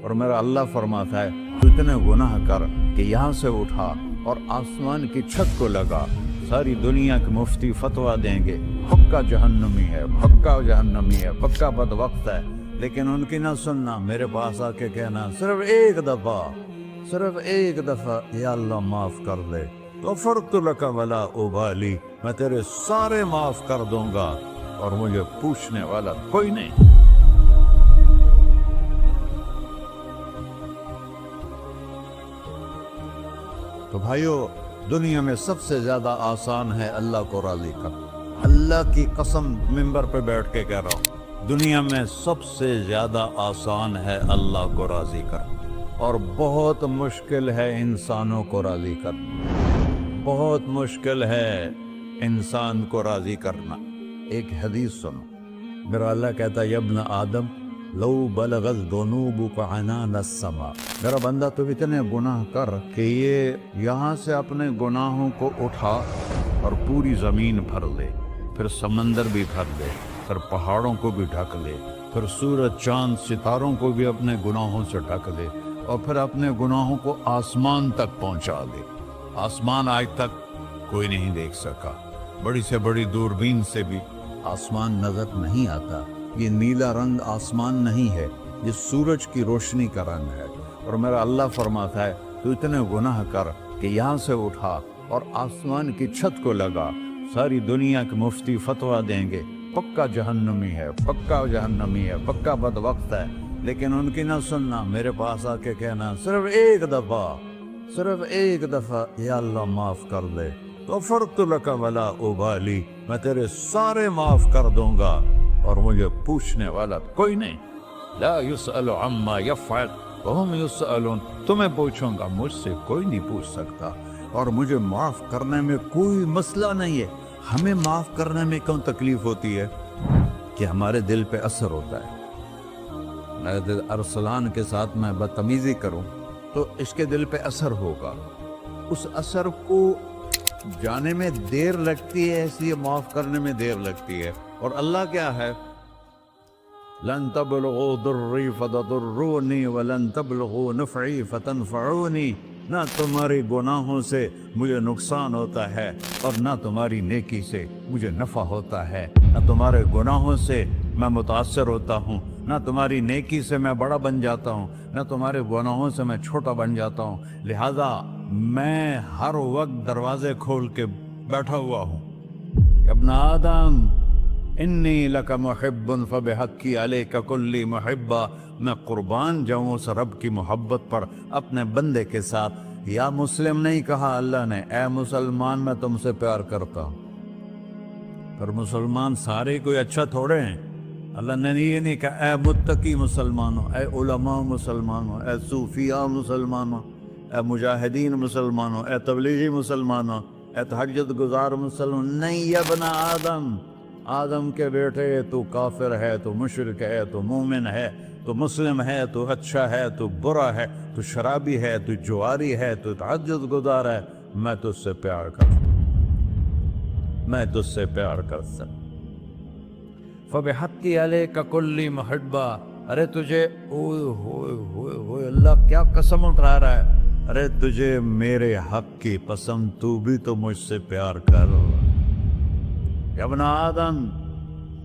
اور میرا اللہ فرماتا ہے تو اتنے گناہ کر کہ یہاں سے اٹھا اور آسمان کی چھت کو لگا، ساری دنیا کے مفتی فتویٰ دیں گے پکا جہنمی ہے، پکا جہنمی ہے، پکا بدبخت ہے، لیکن ان کی نہ سننا، میرے پاس آ کے کہنا صرف ایک دفعہ یا اللہ معاف کر دے، غفرت لک ولا ابالی، میں تیرے سارے معاف کر دوں گا اور مجھے پوچھنے والا کوئی نہیں۔ تو بھائیو، دنیا میں سب سے زیادہ آسان ہے اللہ کو راضی کرنا، اللہ کی قسم ممبر پہ بیٹھ کے کہہ رہا ہوں، دنیا میں سب سے زیادہ آسان ہے اللہ کو راضی کرنا، اور بہت مشکل ہے انسانوں کو راضی کرنا، بہت مشکل ہے انسان کو راضی کرنا۔ ایک حدیث سنو، میرا اللہ کہتا ہے یا ابن آدم لو بلغت ذنوبک عنان السماء، میرا بندہ تو اتنے گناہ کر کہ یہ یہاں سے اپنے گناہوں کو اٹھا اور پوری زمین بھر لے، پھر سمندر بھی بھر لے، پھر پہاڑوں کو بھی ڈھک لے، پھر سورج چاند ستاروں کو بھی اپنے گناہوں سے ڈھک لے، اور پھر اپنے گناہوں کو آسمان تک پہنچا دے۔ آسمان آج تک کوئی نہیں دیکھ سکا، بڑی سے بڑی دوربین سے بھی آسمان نظر نہیں آتا، یہ نیلا رنگ آسمان نہیں ہے، یہ سورج کی روشنی کا رنگ ہے۔ اور میرا اللہ فرماتا ہے تو اتنے گناہ کر کہ یہاں سے اٹھا اور آسمان کی چھت کو لگا، ساری دنیا کے مفتی فتویٰ دیں گے پکا جہنمی ہے، پکا جہنمی ہے، پکا بدبخت ہے، لیکن ان کی نہ سننا، میرے پاس آ کے کہنا صرف ایک دفعہ یا اللہ معاف کر دے، غفرت لک ولا ابالی، میں تیرے سارے معاف کر دوں گا اور مجھے پوچھنے والا کوئی نہیں۔ لا يسأل عما يفعل وهم يسألون، تمہیں پوچھوں گا، مجھ سے کوئی نہیں پوچھ سکتا، اور مجھے معاف کرنے میں کوئی مسئلہ نہیں ہے۔ ہمیں معاف کرنے میں کیوں تکلیف ہوتی ہے؟ کہ ہمارے دل پہ اثر ہوتا ہے۔ میں ارسلان کے ساتھ میں بدتمیزی کروں تو اس کے دل پہ اثر ہوگا، اس اثر کو جانے میں دیر لگتی ہے، اس لیے معاف کرنے میں دیر لگتی ہے۔ اور اللہ کیا ہے؟ لن تبلغوا ضری فتضرونی ولن تبلغوا نفعی فتنفعونی، نہ تمہاری گناہوں سے مجھے نقصان ہوتا ہے اور نہ تمہاری نیکی سے مجھے نفع ہوتا ہے، نہ تمہارے گناہوں سے میں متاثر ہوتا ہوں، نہ تمہاری نیکی سے میں بڑا بن جاتا ہوں، نہ تمہارے گناہوں سے میں چھوٹا بن جاتا ہوں، لہذا میں ہر وقت دروازے کھول کے بیٹھا ہوا ہوں۔ ابن آدم انی لک محب فبحقی علیک کلی محبہ، میں قربان جاؤں اس رب کی محبت پر اپنے بندے کے ساتھ۔ یا مسلم نہیں کہا اللہ نے، اے مسلمان میں تم سے پیار کرتا ہوں۔ پر مسلمان سارے کوئی اچھا تھوڑے ہیں، اللہ نے یہ نہیں کہا اے متقی مسلمانوں، اے علماء مسلمانوں، اے صوفیاء مسلمانوں، اے مجاہدین مسلمانوں، اے تبلیغی مسلمانوں، اے تہجد گزار مسلمان، نہیں یا ابن آدم، آدم کے بیٹے، تو کافر ہے، تو مشرک ہے، تو مومن ہے، تو مسلم ہے، تو اچھا ہے، تو برا ہے، تو شرابی ہے، تو جواری ہے، تو تہجد گزار ہے، میں تجھ سے پیار کرتا ہوں، میں تجھ سے پیار کرتا ہوں۔ فبحقی علیک کلی محبہ، ارے تجھے اوئے ہوئے ہوئے ہوئے، اللہ کیا قسم اٹھا رہا ہے، ارے تجھے میرے حق کی قسم، تو بھی تو مجھ سے پیار کر۔ یا ابن آدم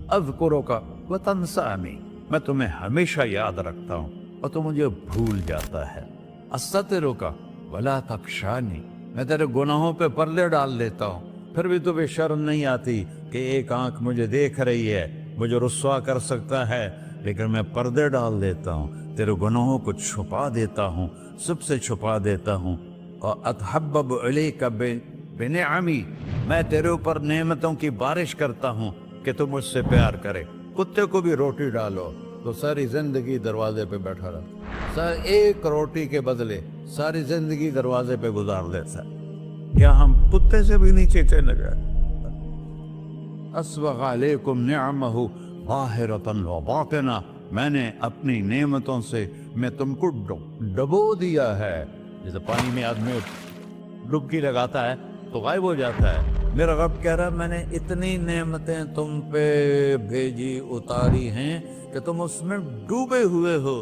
اذکرک وتنسانی، میں تمہیں ہمیشہ یاد رکھتا ہوں اور تو مجھے بھول جاتا ہے۔ استترک ولا تخشانی، میں تیرے گناہوں پہ پردے ڈال دیتا ہوں، پھر بھی تمہیں شرم نہیں آتی کہ ایک آنکھ مجھے دیکھ رہی ہے، مجھے رسوا کر سکتا ہے، لیکن میں پردے ڈال دیتا ہوں، تیرے گناہوں کو چھپا دیتا ہوں، سب سے چھپا دیتا ہوں۔ اور اتحبب علیک بنعمی، میں تیرے اوپر نعمتوں کی بارش کرتا ہوں کہ تو مجھ سے پیار کرے۔ کتے کو بھی روٹی ڈالو تو ساری زندگی دروازے پہ بیٹھا رہتا، ایک روٹی کے بدلے ساری زندگی دروازے پہ گزار دیتا ہے۔ کیا ہم کتے سے بھی نیچے چلے گئے؟ اسبغ علیکم نعمہ ظاہرۃ و باطنہ، میں نے اپنی نعمتوں سے میں تم کو ڈبو دیا ہے، جیسے پانی میں آدمی ڈبکی لگاتا ہے تو غائب ہو جاتا ہے۔ میرا رب کہہ رہا ہے میں نے اتنی نعمتیں تم پہ بھیجی، اتاری ہیں کہ تم اس میں ڈوبے ہوئے ہو،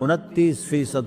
29%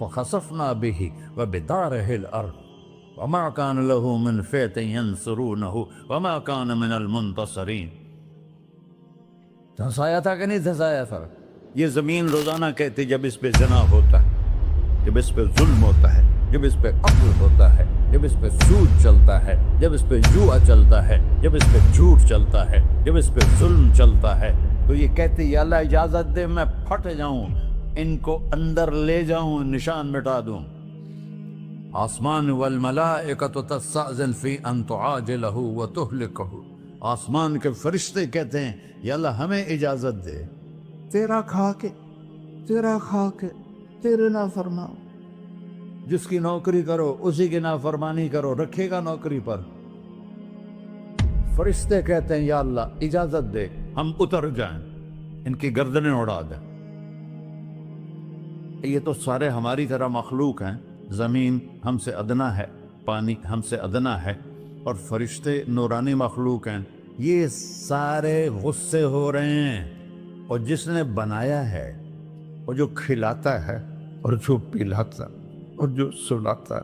فخسفنا به وبداره الأرض وما كان له من فئة ينصرونه وما كان من المنتصرين. دھنسایا تھا کہ نہیں دھنسایا تھا؟ یہ زمین روزانہ کہتی جب اس پہ زنا ہوتا ہے، جب اس پہ ظلم ہوتا ہے، جب اس پہ قتل ہوتا ہے، جب اس پہ سود چلتا ہے، جب اس پہ جوا چلتا ہے، جب اس پہ جھوٹ چلتا ہے، جب اس پہ ظلم چلتا ہے، تو یہ کہتے یا اللہ اجازت دے میں پھٹ جاؤں، ان کو اندر لے جاؤں، نشان مٹا دوں. آسمان والملائکۃ تستأذن فی ان تعاجلہ وتہلکہ. آسمان کے فرشتے کہتے ہیں یا اللہ ہمیں اجازت دے، تیرا کھا کے تیرے نافرمان، جس کی نوکری کرو اسی کی نافرمانی کرو، رکھے گا نوکری پر. فرشتے کہتے ہیں یا اللہ اجازت دے ہم اتر جائیں، ان کی گردنیں اڑا دیں. یہ تو سارے ہماری طرح مخلوق ہیں، زمین ہم سے ادنا ہے، پانی ہم سے ادنا ہے، اور فرشتے نورانی مخلوق ہیں. یہ سارے غصے ہو رہے ہیں، اور جس نے بنایا ہے، اور جو کھلاتا ہے، اور جو پلاتا، اور جو سلاتا،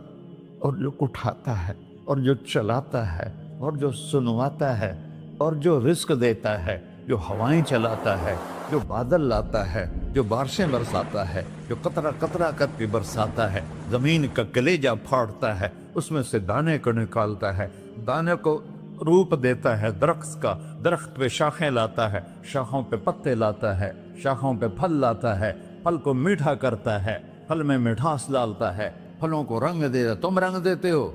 اور جو اٹھاتا ہے، اور جو چلاتا ہے، اور جو سنواتا ہے، اور جو رزق دیتا ہے، جو ہوائیں چلاتا ہے، جو بادل لاتا ہے، جو بارشیں برساتا ہے، جو قطرہ قطرہ کر کے برساتا ہے، زمین کا کلیجہ پھاڑتا ہے، اس میں سے دانے کو نکالتا ہے، دانے کو روپ دیتا ہے درخت کا، درخت پہ شاخیں لاتا ہے، شاخوں پہ پتے لاتا ہے، شاخوں پہ پھل لاتا ہے، پھل کو میٹھا کرتا ہے، پھل میں مٹھاس ڈالتا ہے، پھلوں کو رنگ دیتا. تم رنگ دیتے ہو،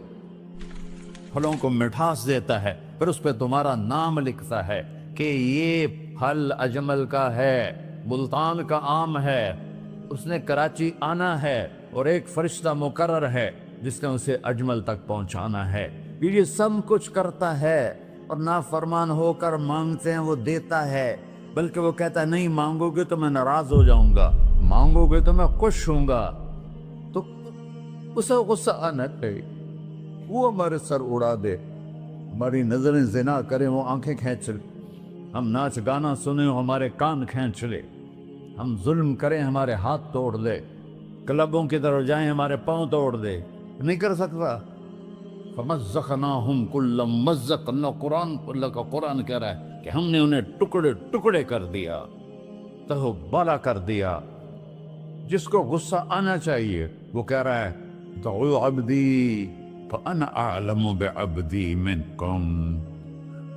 پھلوں کو مٹھاس دیتا ہے، پھر اس پہ تمہارا نام لکھتا ہے کہ یہ پھل اجمل کا ہے، ملتان کا آم ہے، اس نے کراچی آنا ہے، اور ایک فرشتہ مقرر ہے جس نے اسے اجمل تک پہنچانا ہے. یہ سب کچھ کرتا ہے، اور نافرمان ہو کر مانگتے ہیں وہ دیتا ہے، بلکہ وہ کہتا ہے نہیں مانگو گے تو میں ناراض ہو جاؤں گا، مانگو گے تو میں خوش ہوں گا. تو اسے غصہ آنا چاہیے، وہ ہمارے سر اڑا دے، ہماری نظریں زنا کریں وہ آنکھیں کھینچ لے، ہم ناچ گانا سنیں ہمارے کان کھینچ لے، ہم ظلم کریں ہمارے ہاتھ توڑ دے، کلبوں کی طرف جائیں ہمارے پاؤں توڑ دے. نہیں کر سکتا. فَمَزَّقْنَاهُمْ كُلَّ مُمَزَّقٍ. اللہ کا قرآن کہہ رہا ہے کہ ہم نے انہیں ٹکڑے ٹکڑے کر دیا، تہو بالا کر دیا. جس کو غصہ آنا چاہیے وہ کہہ رہا ہے دعوا عبدی فانا اعلم بعبدی منکم.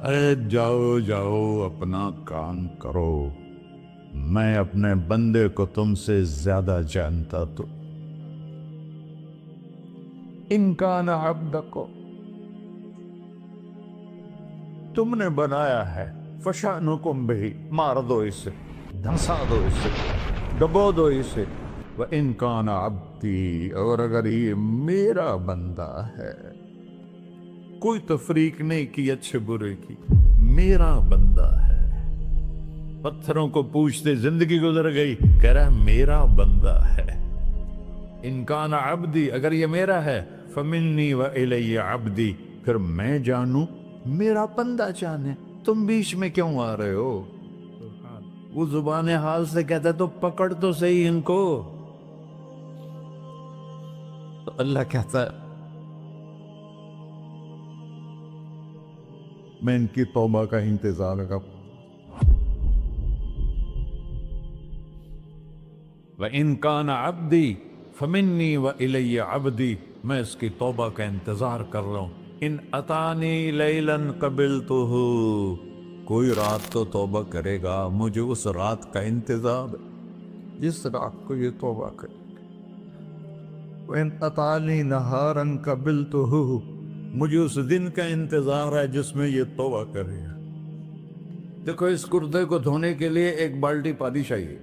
اے جاؤ جاؤ اپنا کام کرو، میں اپنے بندے کو تم سے زیادہ جانتا. تو ان کان عبدکو، تم نے بنایا ہے، فشانکم بہی، مار دو اسے، دھنسا دو اسے، ڈبو دو اسے. وَإِن كَانَ عَبْدِي، اور اگر یہ میرا بندہ ہے، کوئی تفریق نہیں کی اچھے برے کی، میرا بندہ ہے. پتھروں کو پوچھتے زندگی گزر گئی، کہہ رہا ہے میرا بندہ ہے. ان کان عبدی، اگر یہ میرا ہے، فمنی والی عبدی، پھر میں جانوں میرا بندہ جانے. تم بیچ میں کیوں آ رہے ہو؟ وہ زبان حال سے کہتا ہے تو پکڑ تو صحیح ان کو. تو اللہ کہتا ہے میں ان کی توبہ کا انتظار کروں. وَإِن كَانَ عَبْدِي فَمِنِّي وَإِلَيَّ عَبْدِي، میں اس کی توبہ کا انتظار کر رہا ہوں. ان اتانی لیلاً قبلتہ، کوئی رات تو توبہ کرے گا، مجھے اس رات کا انتظار ہے جس رات کو یہ توبہ کرے. وَإِن أَتَانِي نَهَارًا قَبِلْتُهُ، مجھے اس دن کا انتظار ہے جس میں یہ توبہ کرے گا. دیکھو اس کردے کو دھونے کے لیے ایک بالٹی پانی چاہیے.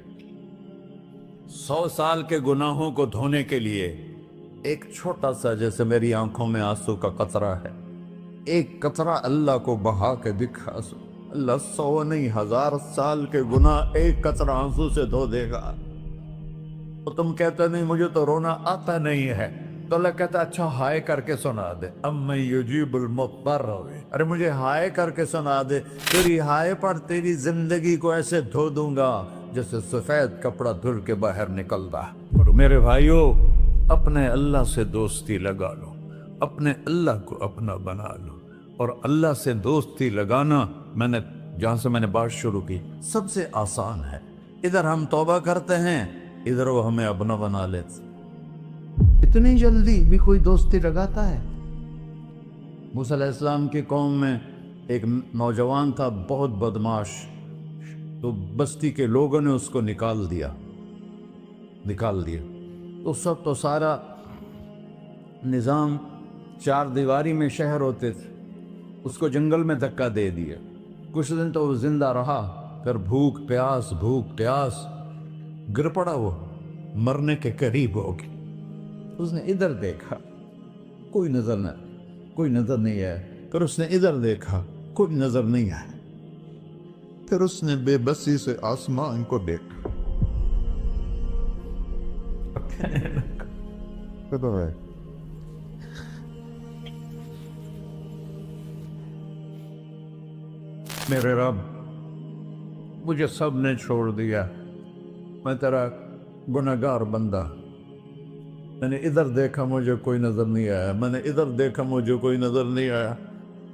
100 سال کے گناہوں کو دھونے کے لیے ایک چھوٹا سا، جیسے میری آنکھوں میں آنسو کا قطرہ ہے، ایک قطرہ اللہ کو بہا کے دکھا. اللہ 100 نہیں 1000 سال کے گناہ ایک قطرہ آنسو سے دھو دے گا. تو تم کہتے نہیں مجھے تو رونا آتا نہیں ہے، تو اللہ کہتا اچھا ہائے کر کے سنا دے. اَمَّن يُجِيبُ الْمُضْطَرَّ، ارے مجھے ہائے کر کے سنا دے، تیری ہائے پر تیری زندگی کو ایسے دھو دوں گا جیسے سفید کپڑا دھل کے باہر نکلتا. اور میرے بھائیو، اپنے اللہ سے دوستی لگا لو، اپنے اللہ کو اپنا بنا لو۔ اور اللہ سے دوستی لگانا، جہاں سے میں نے بات شروع کی، سب سے آسان ہے۔ ادھر ہم توبہ کرتے ہیں، ادھر وہ ہمیں اپنا بنا لیتے۔ اتنی جلدی بھی کوئی دوستی لگاتا ہے؟ موسیٰ علیہ السلام کی قوم میں ایک نوجوان تھا، بہت بدماش، تو بستی کے لوگوں نے اس کو نکال دیا۔ تو سارا نظام چار دیواری میں شہر ہوتے تھے، اس کو جنگل میں دھکا دے دیا۔ کچھ دن تو وہ زندہ رہا، پھر بھوک پیاس گر پڑا، وہ مرنے کے قریب ہو گیا۔ اس نے ادھر دیکھا، کوئی نظر نہیں آیا۔ پھر اس نے ادھر دیکھا، کوئی نظر نہیں آیا۔ پھر اس نے بے بسی سے آسمان کو دیکھا۔ میرے رب، مجھے سب نے چھوڑ دیا، میں تیرا گنہگار بندہ۔ میں نے ادھر دیکھا، مجھے کوئی نظر نہیں آیا، میں نے ادھر دیکھا، مجھے کوئی نظر نہیں آیا۔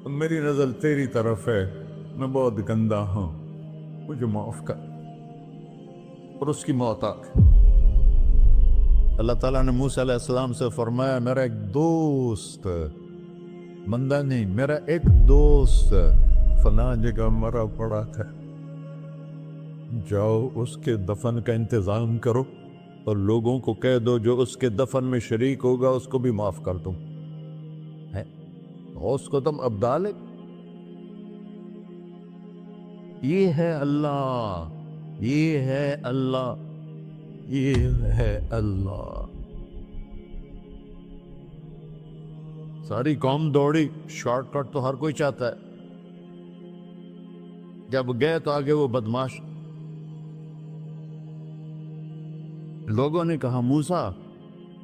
میری نظر تیری طرف ہے، میں بہت گندا ہوں، مجھے معاف کر۔ اور اس کی موت آ گئی۔ اللہ تعالیٰ نے موسیٰ علیہ السلام سے فرمایا، میرا ایک دوست، بندہ نہیں، میرا ایک دوست فلاں جگہ مرا پڑا تھا، جاؤ اس کے دفن کا انتظام کرو اور لوگوں کو کہہ دو جو اس کے دفن میں شریک ہوگا اس کو بھی معاف کر دوں۔ اس کو تم ابدال ہے۔ یہ ہے اللہ، یہ ہے اللہ، یہ ہے اللہ۔ ساری قوم دوڑی، شارٹ کٹ تو ہر کوئی چاہتا ہے۔ جب گئے تو آگے وہ بدماش، لوگوں نے کہا موسیٰ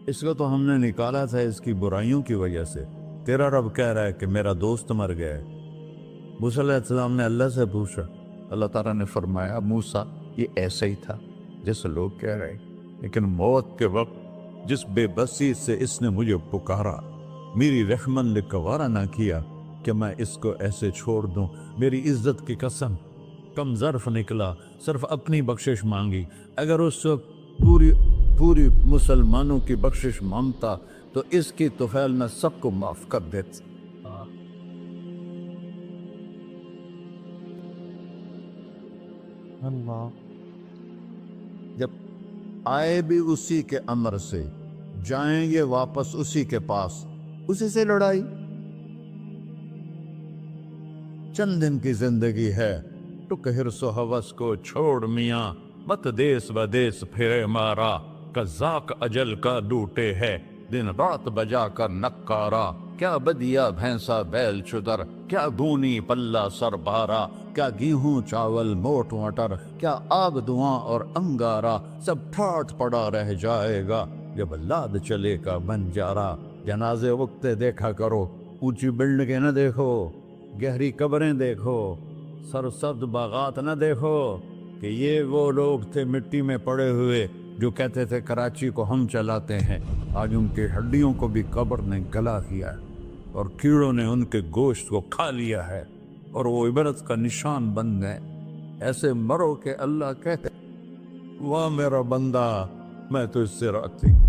اس کو تو ہم نے نکالا تھا اس کی برائیوں کی وجہ سے، تیرا رب کہہ رہا ہے کہ میرا دوست مر گیا ہے۔ موسیٰ علیہ السلام نے اللہ سے پوچھا، اللہ تعالیٰ نے فرمایا موسیٰ یہ ایسا ہی تھا جیسے لوگ کہہ رہے ہیں، لیکن موت کے وقت جس بے بسی سے اس نے مجھے پکارا، میری رحمت نے گوارا نہ کیا کہ میں اس کو ایسے چھوڑ دوں۔ میری عزت کی قسم، کم ظرف نکلا، صرف اپنی بخشش مانگی۔ اگر اس وقت پوری مسلمانوں کی بخشش مانگتا تو اس کی طفیل میں سب کو معاف کر دیتا۔ اللہ جب آئے بھی اسی کے امر سے، جائیں گے واپس اسی کے پاس، اسی سے لڑائی۔ چند دن کی زندگی ہے، ٹک حرص و ہوس کو چھوڑ میاں، مت دیس بدیس پھرے مارا، قزاق اجل کا ڈوٹے ہے، دن رات بجا کر نکارا، کیا بدیا بھینسا بیل چدر، کیا گونی پلہ سر بارا، کیا گیہوں چاول موٹ مٹر، کیا آگ دھواں اور انگارا، سب ٹھاٹھ پڑا رہ جائے گا جب لاد چلے کا بنجارا۔ جنازے وقتے دیکھا کرو، اونچی بلڈنگیں نہ دیکھو، گہری قبریں دیکھو، سرسبز باغات نہ دیکھو کہ یہ وہ لوگ تھے مٹی میں پڑے ہوئے جو کہتے تھے کراچی کو ہم چلاتے ہیں۔ آج ان کی ہڈیوں کو بھی قبر نے گلا کیا ہے اور کیڑوں نے ان کے گوشت کو کھا لیا ہے اور وہ عبرت کا نشان بن گئے۔ ایسے مرو کہ اللہ کہتے واہ میرا بندہ، میں تو اس سے راضی۔